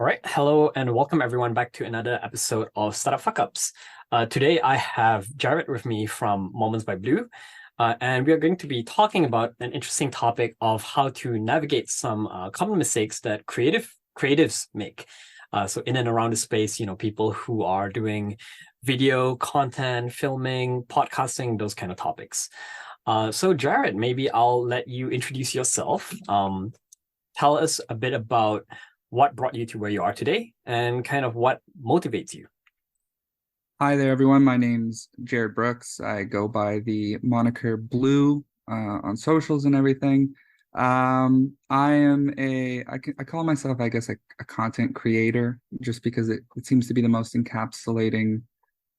All right. Hello and welcome everyone back to another episode of Startup Fuckups. Today I have Jared with me from Moments by Blue, and we are going to be talking about an interesting topic of how to navigate some common mistakes that creatives make. So in and around the space, people who are doing video content, filming, podcasting, those kind of topics. So Jared, maybe I'll let you introduce yourself. Tell us a bit about what brought you to where you are today and kind of what motivates you. Hi there, everyone. My name's Jared Brookes. I go by the moniker Blue on socials and everything. I call myself, I guess, a content creator just because it seems to be the most encapsulating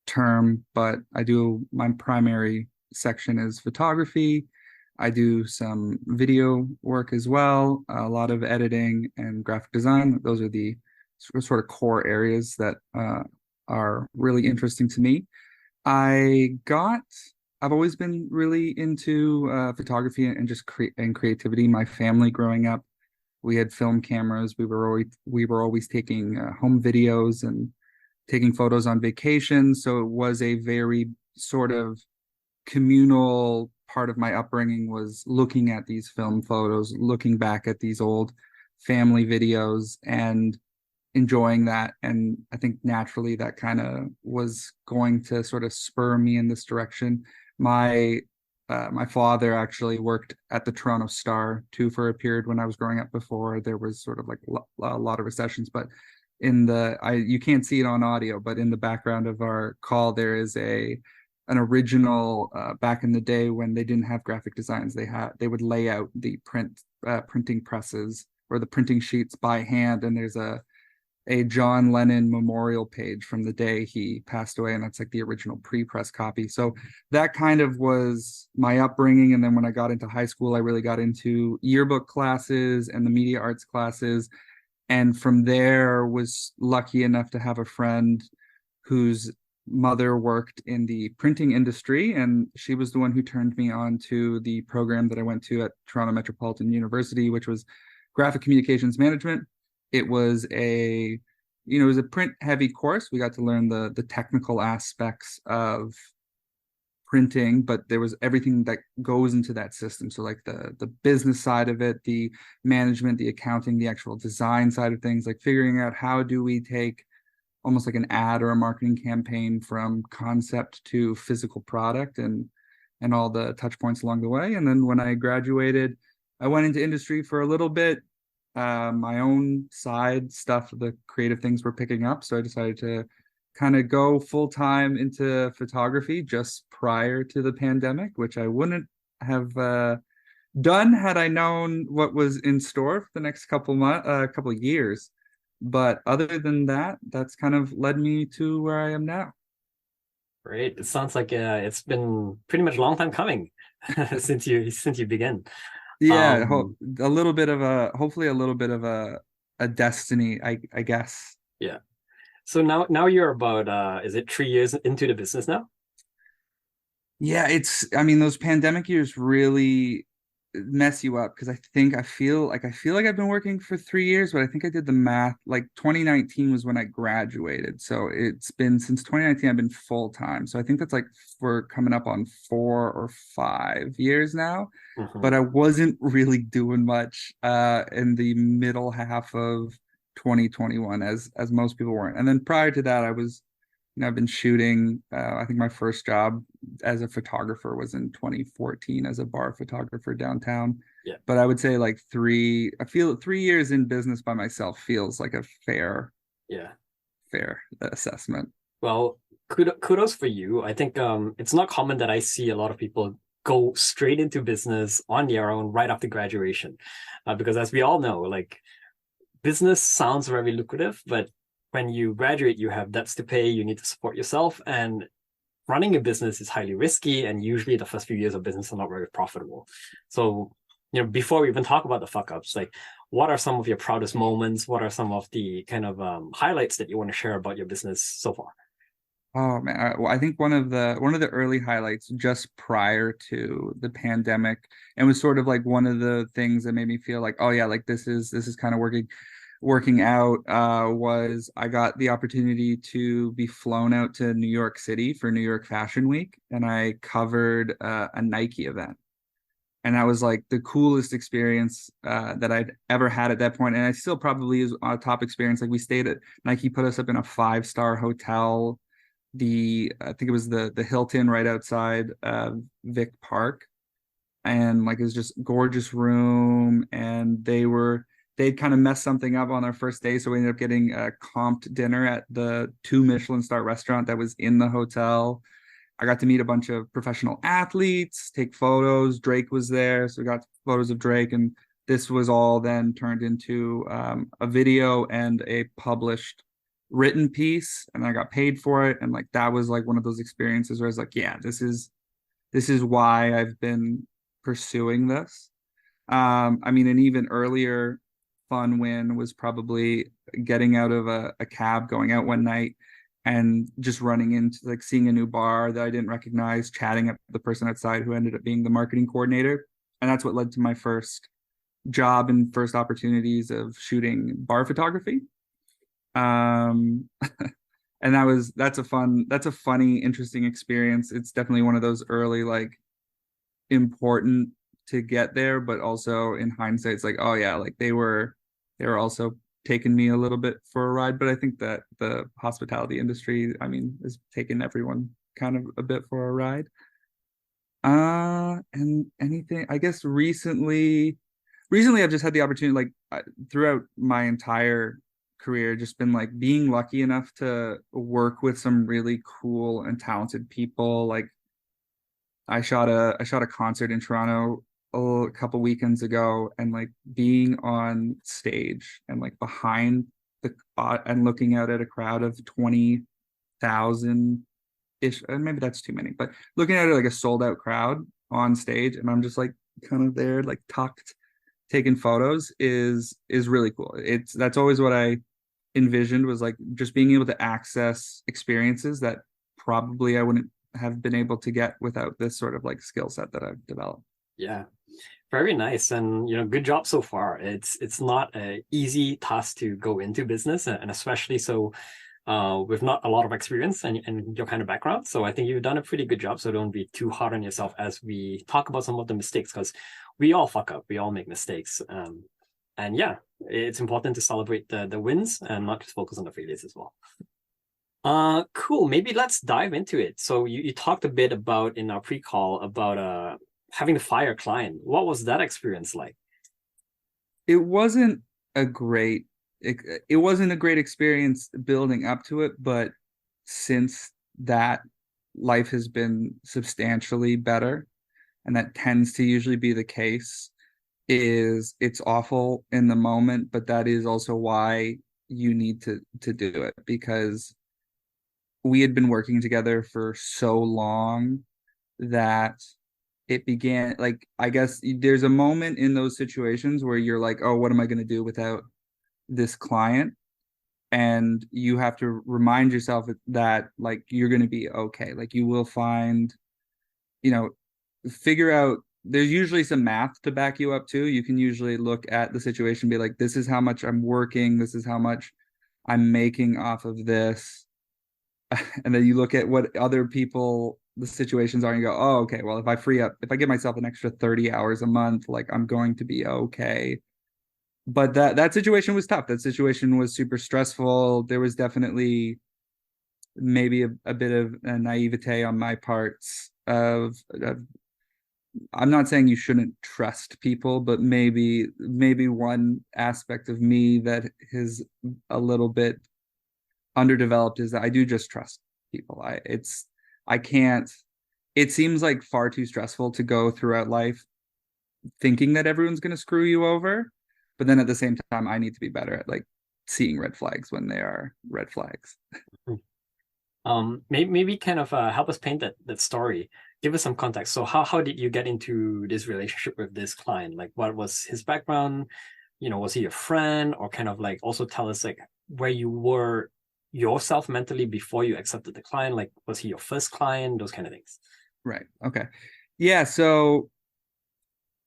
term. But my primary section is photography. I do some video work as well, a lot of editing and graphic design. Those are the sort of core areas that are really interesting to me. I've always been really into photography and just creativity. My family growing up, we had film cameras. We were always taking home videos and taking photos on vacation. So it was a very sort of communal part of my upbringing, was looking at these film photos, looking back at these old family videos and enjoying that. And I think naturally that kind of was going to sort of spur me in this direction. My father actually worked at the Toronto Star too for a period when I was growing up, before there was sort of like a lot of recessions. But you can't see it on audio, but in the background of our call there is an original back in the day when they didn't have graphic designs. They would lay out the printing presses or the printing sheets by hand, and there's a John Lennon memorial page from the day he passed away, and that's like the original pre-press copy. So that kind of was my upbringing. And then when I got into high school, I really got into yearbook classes and the media arts classes, and from there was lucky enough to have a friend whose mother worked in the printing industry, and she was the one who turned me on to the program that I went to at Toronto Metropolitan University, which was graphic communications management. It was a print heavy course. We got to learn the technical aspects of printing, but there was everything that goes into that system. So like the business side of it, the management, the accounting, the actual design side of things, like figuring out how do we take almost like an ad or a marketing campaign from concept to physical product, and all the touch points along the way. And then when I graduated, I went into industry for a little bit. My own side stuff, the creative things were picking up. So I decided to kind of go full time into photography just prior to the pandemic, which I wouldn't have done had I known what was in store for the next couple years. But other than that, that's kind of led me to where I am now. Great. It sounds like it's been pretty much a long time coming since you began. Yeah, Um, a little bit of hopefully a little bit of a destiny, I guess. yeah. So now you're about is it 3 years into the business now? Yeah, I mean, those pandemic years really mess you up, because I feel like I've been working for 3 years, but I think I did the math. Like 2019 was when I graduated. So it's been since 2019 I've been full time. So I think that's like we're coming up on 4 or 5 years now. But Mhm. I wasn't really doing much in the middle half of 2021, as most people weren't. And then prior to that, I've been shooting. I think my first job as a photographer was in 2014 as a bar photographer downtown. Yeah. But I would say like I feel 3 years in business by myself feels like a Yeah. fair assessment. Well, kudos for you. I think it's not common that I see a lot of people go straight into business on their own right after graduation, because as we all know, like business sounds very lucrative, but when you graduate, you have debts to pay, you need to support yourself, and running a business is highly risky. And usually the first few years of business are not very profitable. So, before we even talk about the fuck ups, like what are some of your proudest moments? What are some of the kind of highlights that you want to share about your business so far? Oh man, I think one of the early highlights just prior to the pandemic, and was sort of like one of the things that made me feel like, oh yeah, like this is kind of working. working out was I got the opportunity to be flown out to New York City for New York Fashion Week, and I covered a Nike event. And that was like the coolest experience that I'd ever had at that point. And I still probably is a top experience. Like we stayed at Nike, put us up in a 5-star hotel. I think it was the Hilton right outside Vic Park, and like it was just gorgeous room. And they'd kind of messed something up on our first day, so we ended up getting a comped dinner at the 2 Michelin star restaurant that was in the hotel. I got to meet a bunch of professional athletes, take photos. Drake was there, so we got photos of Drake, and this was all then turned into a video and a published written piece, and I got paid for it. And like that was like one of those experiences where I was like, yeah, this is why I've been pursuing this. I mean, an even earlier fun win was probably getting out of a cab, going out one night, and just running into like seeing a new bar that I didn't recognize, chatting up the person outside who ended up being the marketing coordinator. And that's what led to my first job and first opportunities of shooting bar photography. Um, and that's a funny, interesting experience. It's definitely one of those early, like, important to get there, but also in hindsight, it's like, oh yeah, like they were also taken me a little bit for a ride. But I think that the hospitality industry, I mean, has taken everyone kind of a bit for a ride. And anything, I guess recently I've just had the opportunity, like throughout my entire career, just been like being lucky enough to work with some really cool and talented people. Like I shot a concert in Toronto a couple weekends ago, and like being on stage and like behind the and looking out at a crowd of 20,000 ish, and maybe that's too many, but looking at it like a sold out crowd on stage, and I'm just like kind of there, like tucked, taking photos is really cool. That's always what I envisioned, was like just being able to access experiences that probably I wouldn't have been able to get without this sort of like skill set that I've developed. Yeah, very nice. And good job so far. It's not an easy task to go into business, and especially so with not a lot of experience and your kind of background. So I think you've done a pretty good job. So don't be too hard on yourself as we talk about some of the mistakes, because we all fuck up, we all make mistakes. And yeah, it's important to celebrate the wins and not just focus on the failures as well. Cool. Maybe let's dive into it. So you talked a bit about in our pre-call about having to fire a client. What was that experience like? It wasn't a great it wasn't a great experience building up to it, but since that, life has been substantially better, and that tends to usually be the case. It's awful in the moment, but that is also why you need to do it, because we had been working together for so long that it began, like, I guess there's a moment in those situations where you're like, oh, what am I going to do without this client? And you have to remind yourself that like you're going to be okay. Like you will find, figure out, there's usually some math to back you up too. You can usually look at the situation, be like, this is how much I'm working, this is how much I'm making off of this. And then you look at what other people, the situations are, and you go, oh, okay, well, if I give myself an extra 30 hours a month, like I'm going to be okay. But that situation was tough. That situation was super stressful. There was definitely maybe a bit of a naivete on my parts of I'm not saying you shouldn't trust people, but maybe one aspect of me that is a little bit underdeveloped is that I do just trust people. I can't. It seems like far too stressful to go throughout life thinking that everyone's going to screw you over, but then at the same time, I need to be better at like seeing red flags when they are red flags. Maybe kind of help us paint that story. Give us some context. So how did you get into this relationship with this client? Like, what was his background? Was he a friend, or kind of like also tell us like where you were yourself mentally before you accepted the client? Like, was he your first client? Those kind of things. Right. Okay. Yeah. So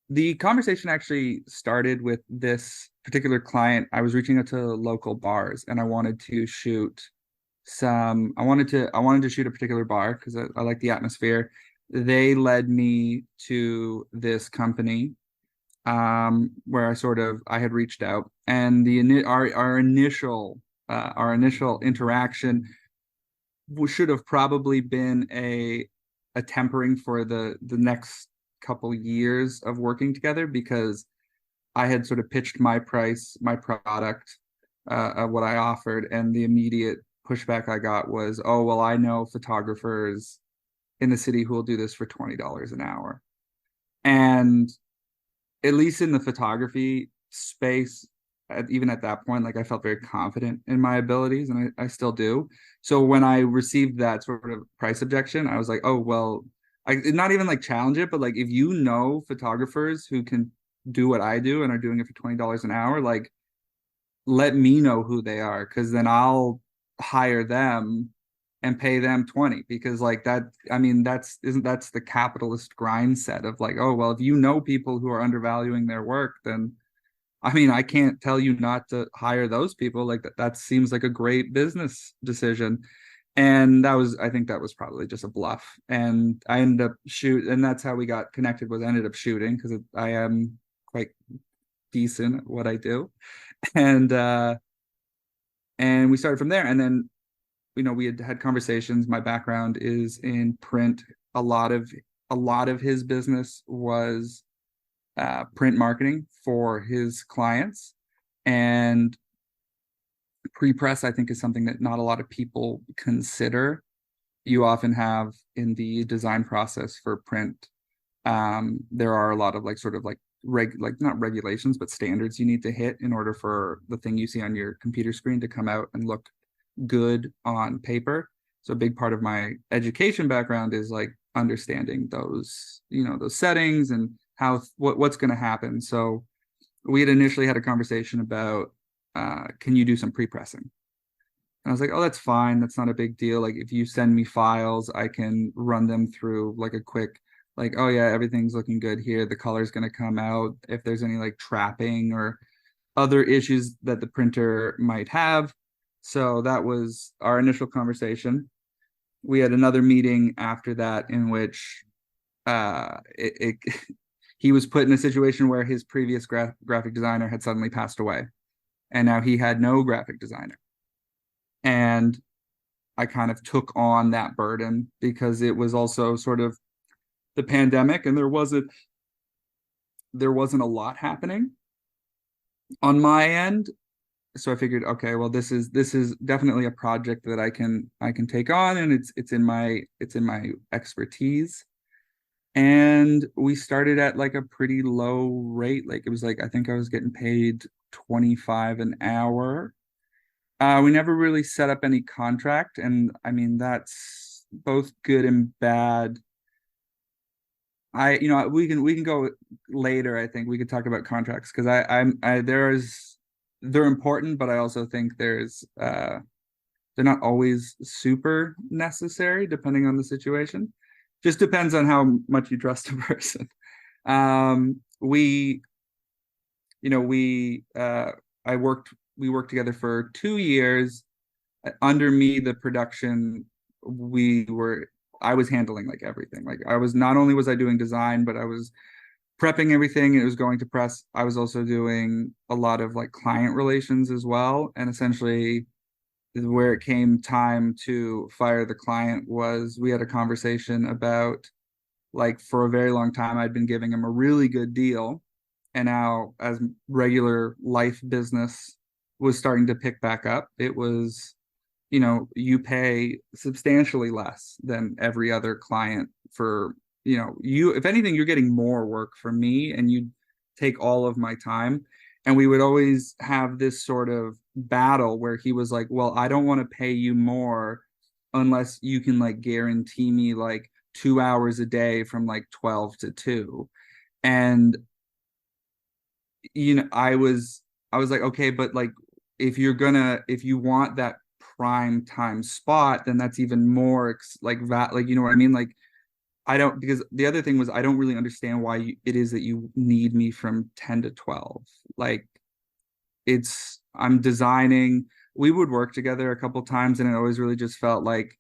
the conversation actually started with this particular client, I was reaching out to local bars, and I wanted to shoot I wanted to shoot a particular bar because I like the atmosphere. They led me to this company, where I had reached out, and our initial interaction should have probably been a tempering for the next couple years of working together, because I had sort of pitched my price, my product, of what I offered, and the immediate pushback I got was, "Oh, well, I know photographers in the city who will do this for $20 an hour." And at least in the photography space, even at that point, like, I felt very confident in my abilities, and I still do. So when I received that sort of price objection, I was like, oh, well, I not even like challenge it, but like, if you know photographers who can do what I do and are doing it for $20 an hour, like, let me know who they are, because then I'll hire them and pay them 20, because like that, I mean, that's the capitalist grind set of like, oh, well, if you know people who are undervaluing their work, then I mean, I can't tell you not to hire those people. Like, that seems like a great business decision. And I think that was probably just a bluff. And I ended up and that's how we got connected, was I ended up shooting, because I am quite decent at what I do. And we started from there. And then, we had conversations. My background is in print. A lot of his business was print marketing for his clients, and pre-press, I think, is something that not a lot of people consider. You often have, in the design process for print, there are a lot of like sort of like not regulations, but standards you need to hit in order for the thing you see on your computer screen to come out and look good on paper. So a big part of my education background is like understanding those settings and what's going to happen. So we had initially had a conversation about, can you do some pre-pressing? And I was like, oh, that's fine. That's not a big deal. Like, if you send me files, I can run them through like a quick, like, oh yeah, everything's looking good here. The color's going to come out. If there's any like trapping or other issues that the printer might have. So that was our initial conversation. We had another meeting after that in which he was put in a situation where his previous graphic designer had suddenly passed away, and now he had no graphic designer. And I kind of took on that burden, because it was also sort of the pandemic, and there wasn't a lot happening on my end. So I figured, okay, well, this is definitely a project that I can take on, and it's in my expertise. And we started at like a pretty low rate. Like, it was like, I think I was getting paid $25 an hour. We never really set up any contract, and I mean, that's both good and bad. We can go later. I think we could talk about contracts, because they're important, but I also think they're not always super necessary depending on the situation. Just depends on how much you trust a person. We worked together for 2 years. Under me, the production, I was handling like everything. Like, not only was I doing design, but I was prepping everything. It was going to press. I was also doing a lot of like client relations as well. And essentially, where it came time to fire the client was, we had a conversation about, like, for a very long time I'd been giving him a really good deal, and now, as regular life business was starting to pick back up, it was, you pay substantially less than every other client for, if anything, you're getting more work from me, and you take all of my time. And we would always have this sort of battle where he was like, well, I don't want to pay you more unless you can like guarantee me like 2 hours a day from like 12 to 2. And I was like, okay, but like, if you want that prime time spot, then that's even more like that, like, you know what I mean? Like, because the other thing was, I don't really understand why it is that you need me from 10 to 12. Like, I'm designing. We would work together a couple times, and it always really just felt like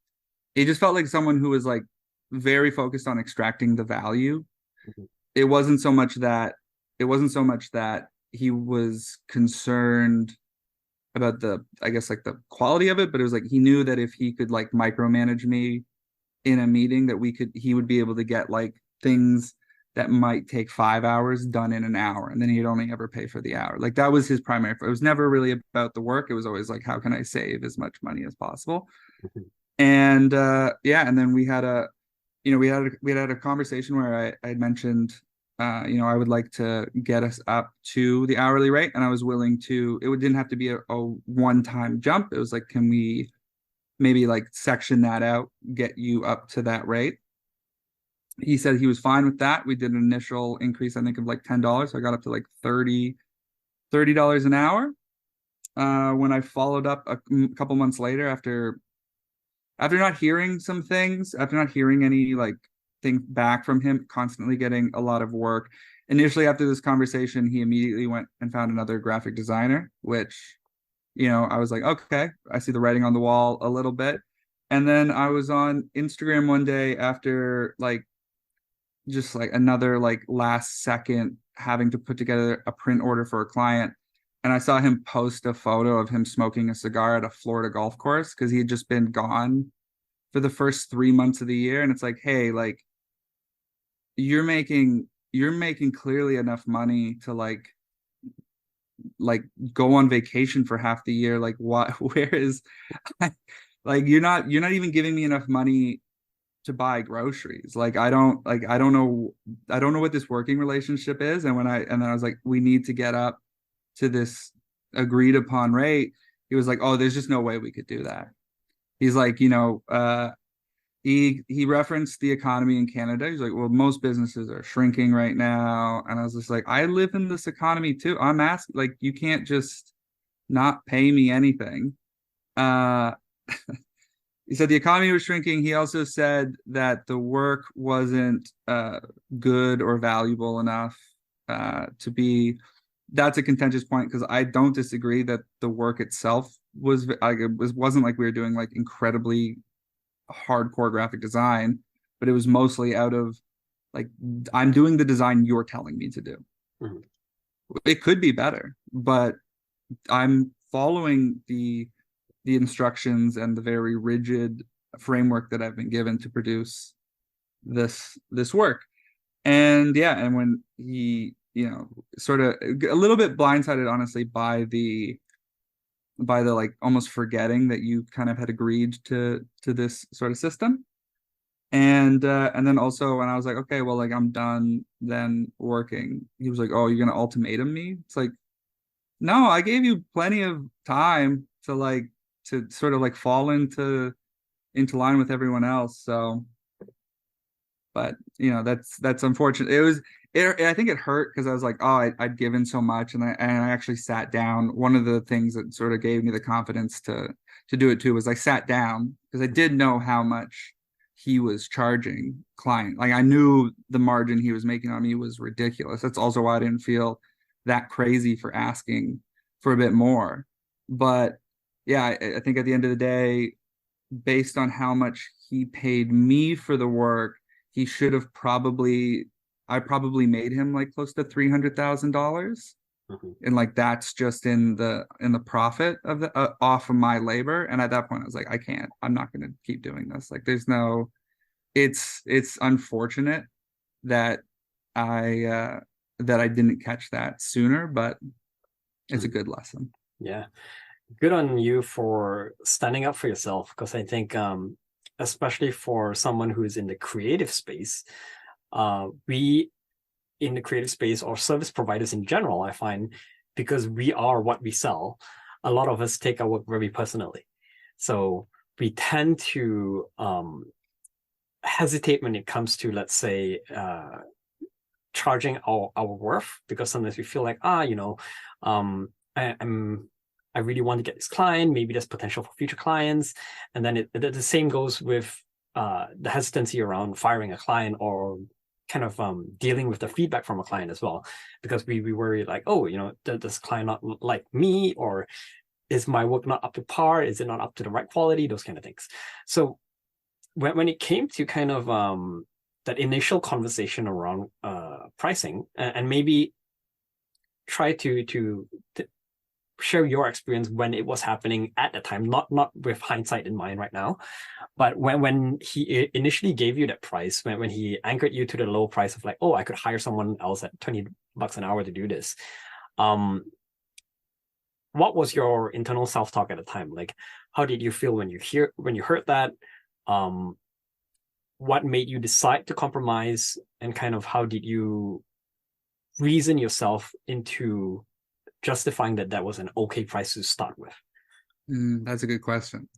someone who was like very focused on extracting the value. Mhm. It wasn't so much that he was concerned about the, I guess, like the quality of it, but it was like he knew that if he could like micromanage me in a meeting, that he would be able to get like things that might take 5 hours done in an hour, and then he'd only ever pay for the hour. Like that was his primary. It was never really about the work. It was always like, how can I save as much money as possible? Mhm. And and then we had a conversation where I had mentioned, I would like to get us up to the hourly rate, and I was willing to. It didn't have to be a one-time jump. It was like, can we maybe like section that out, get you up to that rate? He said he was fine with that. We did an initial increase, I think, of like $10. So I got up to like $30 an hour. When I followed up a couple months later, after not hearing some things, after not hearing any like thing back from him, constantly getting a lot of work. Initially, after this conversation, he immediately went and found another graphic designer, which, I was like, okay, I see the writing on the wall a little bit. And then I was on Instagram one day after like just like another like last second having to put together a print order for a client. And I saw him post a photo of him smoking a cigar at a Florida golf course because he had just been gone for the first 3 months of the year. And it's like, hey, like you're making clearly enough money to like go on vacation for half the year. Like what where is like you're not even giving me enough money to buy groceries. Like I don't know what this working relationship is. And then I was like, we need to get up to this agreed upon rate. He was like, oh, there's just no way we could do that. He's like, he referenced the economy in Canada. He's like, well, most businesses are shrinking right now. And I was just like, I live in this economy too. I'm asking, like, you can't just not pay me anything. Uh He said the economy was shrinking. He also said that the work wasn't good or valuable enough to be. That's a contentious point because I don't disagree that the work itself was like wasn't like we were doing like incredibly hardcore graphic design, but it was mostly out of like, I'm doing the design you're telling me to do. Mhm. It could be better, but I'm following the instructions and the very rigid framework that I've been given to produce this work. And and when he, sort of a little bit blindsided, honestly, by the like almost forgetting that you kind of had agreed to this sort of system. And then also when I was like, okay, well, like I'm done then working, he was like, oh, you're gonna ultimatum me? It's like, no, I gave you plenty of time to sort of like fall into line with everyone else. So, but that's unfortunate. I think it hurt because I was like, oh, I'd given so much, and I actually sat down. One of the things that sort of gave me the confidence to do it too was I sat down because I did know how much he was charging client. Like I knew the margin he was making on me was ridiculous. That's also why I didn't feel that crazy for asking for a bit more. But yeah, I think at the end of the day, based on how much he paid me for the work, he should have I probably made him like close to $300,000. Mhm. And like that's just in the profit of the off of my labor. And at that point I was like, I'm not going to keep doing this. Like it's unfortunate that I didn't catch that sooner, but it's a good lesson. Yeah. Good on you for standing up for yourself, because I think especially for someone who's in the creative space, we in the creative space or service providers in general, I find, because we are what we sell, a lot of us take our work very personally. So we tend to hesitate when it comes to, let's say, charging our worth, because sometimes we feel like, I really want to get this client. Maybe there's potential for future clients. And then the same goes with the hesitancy around firing a client or kind of dealing with the feedback from a client as well, because we worry like, oh, does this client not like me, or is my work not up to par? Is it not up to the right quality? Those kind of things. So when it came to kind of that initial conversation around pricing, and maybe try to share your experience when it was happening at the time, not with hindsight in mind right now, but when he initially gave you that price, when he anchored you to the low price of like, oh, I could hire someone else at $20 an hour to do this. What was your internal self-talk at the time? Like, how did you feel when you heard that? What made you decide to compromise, and kind of how did you reason yourself into justifying that was an okay price to start with? That's a good question.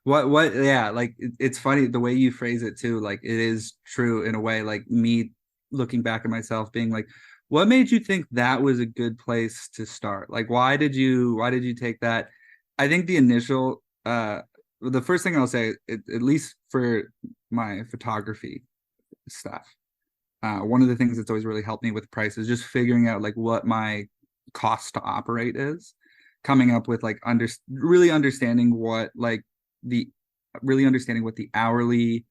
what yeah, like it's funny the way you phrase it too. Like, it is true in a way. Like, me looking back at myself being like, what made you think that was a good place to start? Like, why did you take that? I think the first thing I'll say, at least for my photography stuff, one of the things that's always really helped me with price is just figuring out like what my cost to operate is, coming up with like really understanding what the hourly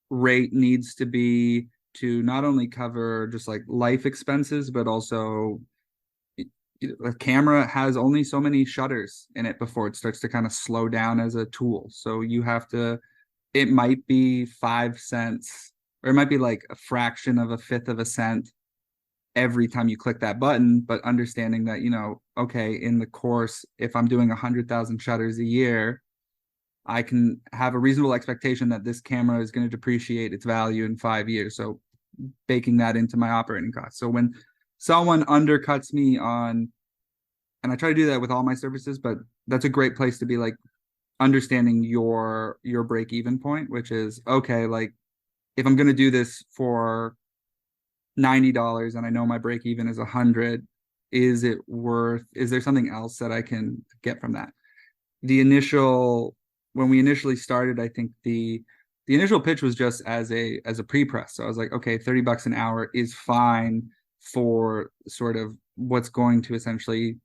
rate needs to be to not only cover just like life expenses, but also a camera has only so many shutters in it before it starts to kind of slow down as a tool. So it might be 5 cents, or it might be like a fraction of a fifth of a cent every time you click that button, but understanding that, okay, in the course, if I'm doing 100,000 shutters a year, I can have a reasonable expectation that this camera is going to depreciate its value in 5 years. So baking that into my operating costs. So when someone undercuts me and I try to do that with all my services, but that's a great place to be, like, understanding your break even point, which is, okay, like, if I'm going to do this for $90 and I know my break even is 100, is there something else that I can get from that? When we initially started, I think the initial pitch was just as a pre-press. So I was like, okay, $30 an hour is fine for sort of what's going to essentially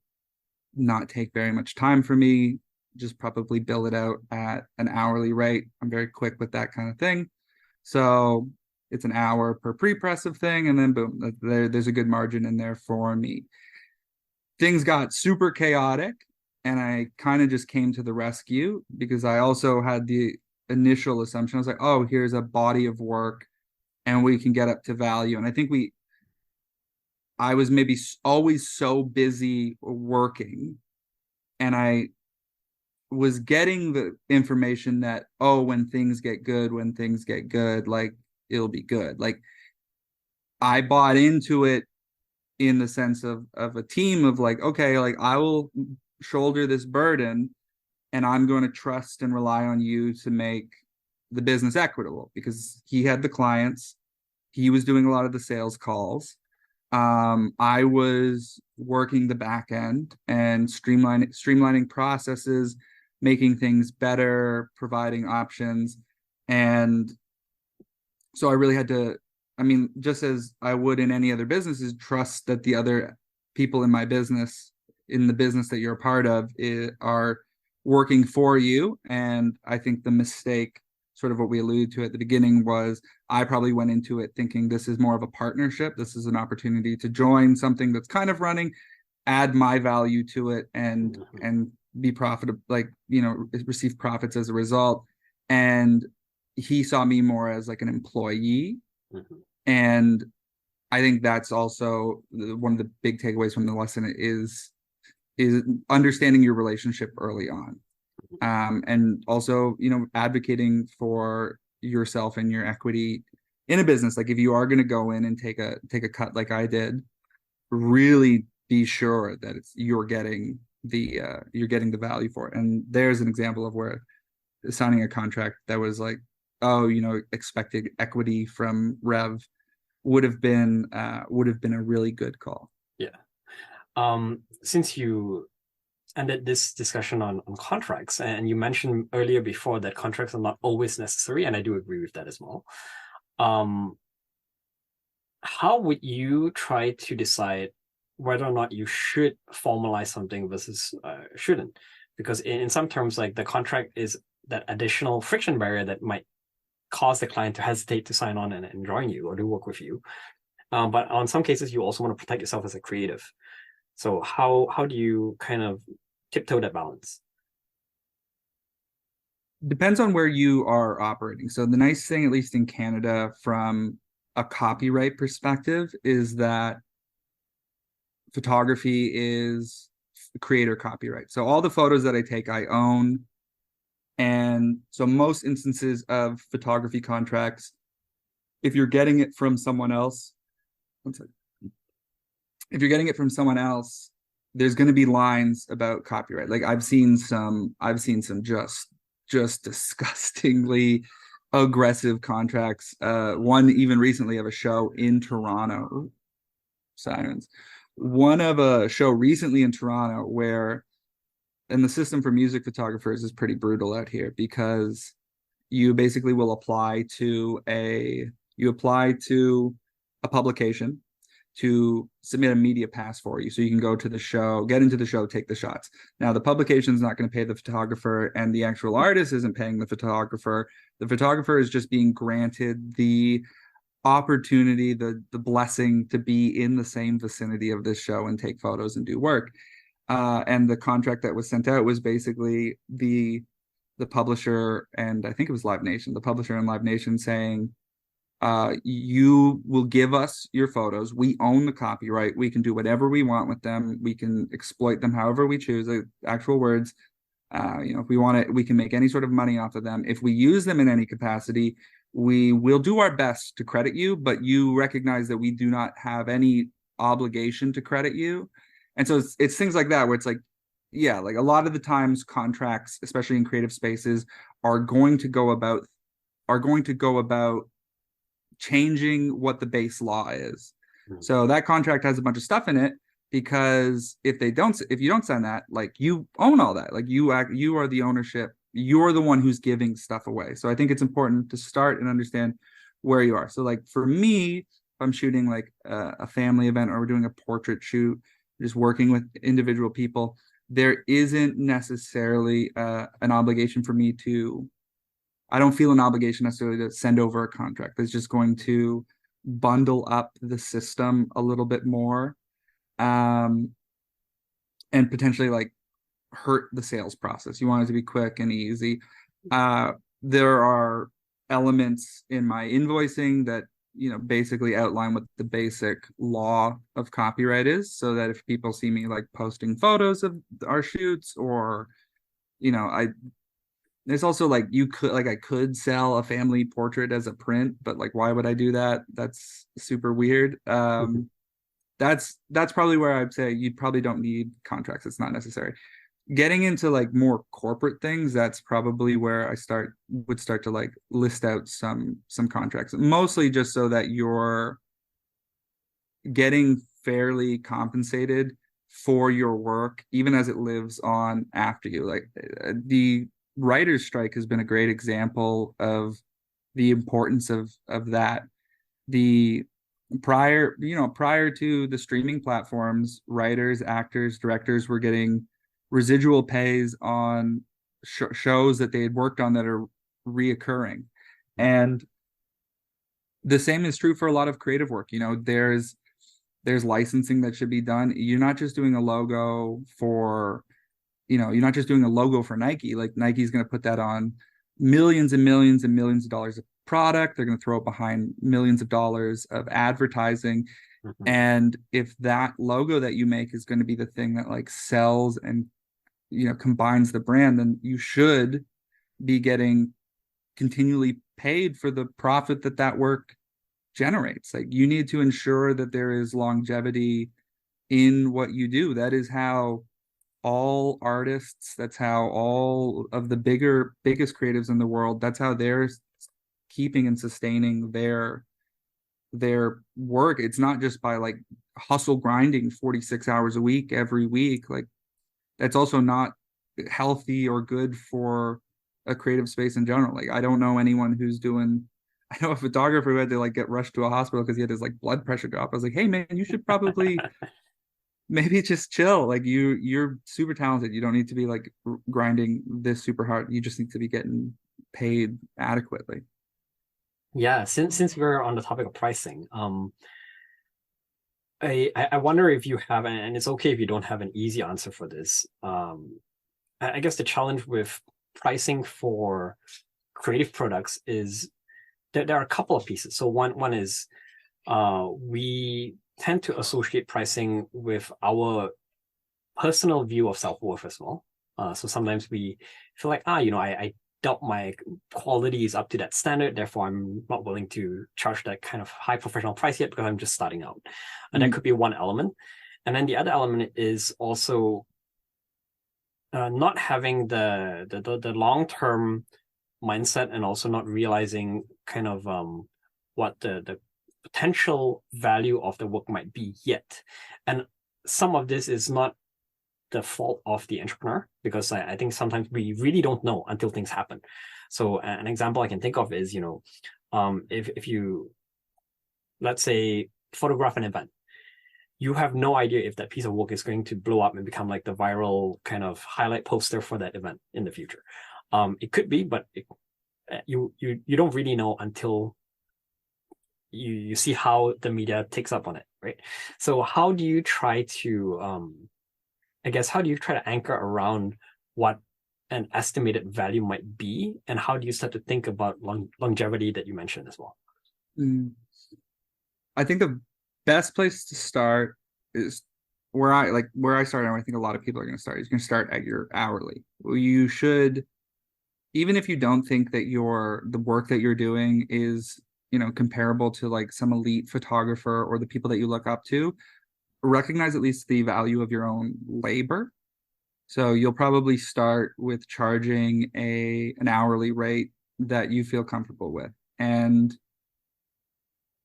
not take very much time for me. Just probably bill it out at an hourly rate. I'm very quick with that kind of thing. So it's an hour per pre-press of thing, and then boom, there's a good margin in there for me. Things got super chaotic, and I kind of just came to the rescue, because I also had the initial assumption. I was like, oh, here's a body of work and we can get up to value. And I think I was maybe always so busy working, and I was getting the information that, oh, when things get good, like, it'll be good. Like, I bought into it in the sense of a team of like, okay, like, I will shoulder this burden, and I'm going to trust and rely on you to make the business equitable, because he had the clients, he was doing a lot of the sales calls. I was working the back end and streamlining processes, making things better, providing options. And so I really had to, just as I would in any other businesses, trust that the other people in my business, in the business that you're a part of, are working for you. And I think the mistake, sort of what we alluded to at the beginning, was I probably went into it thinking this is more of a partnership. This is an opportunity to join something that's kind of running, add my value to it, and be profitable, like, receive profits as a result. And he saw me more as like an employee. Mm-hmm. And I think that's also one of the big takeaways from the lesson is understanding your relationship early on. And also, advocating for yourself and your equity in a business. Like, if you are going to go in and take a cut like I did, really be sure that you're getting the value for it. And there's an example of where signing a contract that was like, oh, expected equity from Rev would have been a really good call. Yeah. Since you ended this discussion on contracts, and you mentioned earlier before that contracts are not always necessary, and I do agree with that as well. how would you try to decide whether or not you should formalize something versus shouldn't? Because in some terms, like the contract is that additional friction barrier that might cause the client to hesitate to sign on and join you or do work with you. But on some cases, you also want to protect yourself as a creative. So how do you kind of tiptoe that balance? Depends on where you are operating. So the nice thing, at least in Canada, from a copyright perspective, is that photography is creator copyright. So all the photos that I take, I own. And so most instances of photography contracts, if you're getting it from someone else, if you're getting it from someone else, there's going to be lines about copyright. Like I've seen some just disgustingly aggressive contracts. One even recently of a show in Toronto. Sirens. One of a show recently in Toronto where, and the system for music photographers is pretty brutal out here, because you basically will apply to a publication to submit a media pass for you, so you can go to the show, get into the show, take the shots. Now the publication's not going to pay the photographer, and the actual artist isn't paying the photographer. The photographer is just being granted the opportunity, the blessing to be in the same vicinity of this show and take photos and do work. And the contract that was sent out was basically the publisher, and I think it was Live Nation, the publisher and Live Nation saying, you will give us your photos. We own the copyright. We can do whatever we want with them. We can exploit them however we choose. Actual words. If we want it, we can make any sort of money off of them. If we use them in any capacity, we will do our best to credit you, but you recognize that we do not have any obligation to credit you. And so it's things like that where it's like, yeah, like a lot of the times contracts, especially in creative spaces, are going to go about changing what the base law is. So that contract has a bunch of stuff in it, because if you don't sign that, like, you own all that. Like you are the ownership. You're the one who's giving stuff away. So I think it's important to start and understand where you are. So like for me, if I'm shooting like a family event, or we're doing a portrait shoot, just working with individual people, there isn't necessarily an obligation for me to, I don't feel an obligation necessarily to send over a contract that's just going to bundle up the system a little bit more, and potentially like hurt the sales process. You want it to be quick and easy. There are elements in my invoicing that, basically outline what the basic law of copyright is, so that if people see me like posting photos of our shoots, or, there's also like, I could sell a family portrait as a print, but like, why would I do that? That's super weird. That's probably where I'd say you probably don't need contracts. It's not necessary. Getting into like more corporate things, that's probably where I would start to like list out some contracts, mostly just so that you're getting fairly compensated for your work, even as it lives on after you. Like the writer's strike has been a great example of the importance of that. The prior to the streaming platforms, writers, actors, directors were getting residual pays on shows that they had worked on that are reoccurring. And the same is true for a lot of creative work. There's licensing that should be done. You're not just doing a logo for Nike. Like Nike's going to put that on millions and millions and millions of dollars of product. They're going to throw it behind millions of dollars of advertising. Mm-hmm. And if that logo that you make is going to be the thing that like sells and, combines the brand, then you should be getting continually paid for the profit that work generates. Like you need to ensure that there is longevity in what you do. That is how all artists, that's how all of the biggest creatives in the world, that's how they're keeping and sustaining their work. It's not just by like hustle grinding 46 hours a week every week. Like that's also not healthy or good for a creative space in general. Like I don't know anyone who's doing I know a photographer who had to like get rushed to a hospital because he had his like blood pressure drop. I was like, hey man, you should probably maybe just chill. Like you're super talented. You don't need to be like grinding this super hard. You just need to be getting paid adequately. Yeah, since we're on the topic of pricing, I wonder if you have, and it's okay if you don't have an easy answer for this. I guess the challenge with pricing for creative products is that there are a couple of pieces. So one is we tend to associate pricing with our personal view of self-worth as well. So sometimes we feel like, I doubt my quality is up to that standard. Therefore, I'm not willing to charge that kind of high professional price yet because I'm just starting out. And that could be one element. And then the other element is also not having the long-term mindset, and also not realizing kind of what the potential value of the work might be yet. And some of this is not the fault of the entrepreneur, because I think sometimes we really don't know until things happen. So an example I can think of is, if you, let's say, photograph an event, you have no idea if that piece of work is going to blow up and become like the viral kind of highlight poster for that event in the future. It could be, but you don't really know until you see how the media takes up on it, right? So how do you try to how do you try to anchor around what an estimated value might be, and how do you start to think about longevity that you mentioned as well? I think the best place to start is where I started, and I think a lot of people are going to start, is going to start at your hourly. You should, even if you don't think that the work that you're doing is, comparable to like some elite photographer or the people that you look up to, recognize at least the value of your own labor. So you'll probably start with charging an hourly rate that you feel comfortable with. And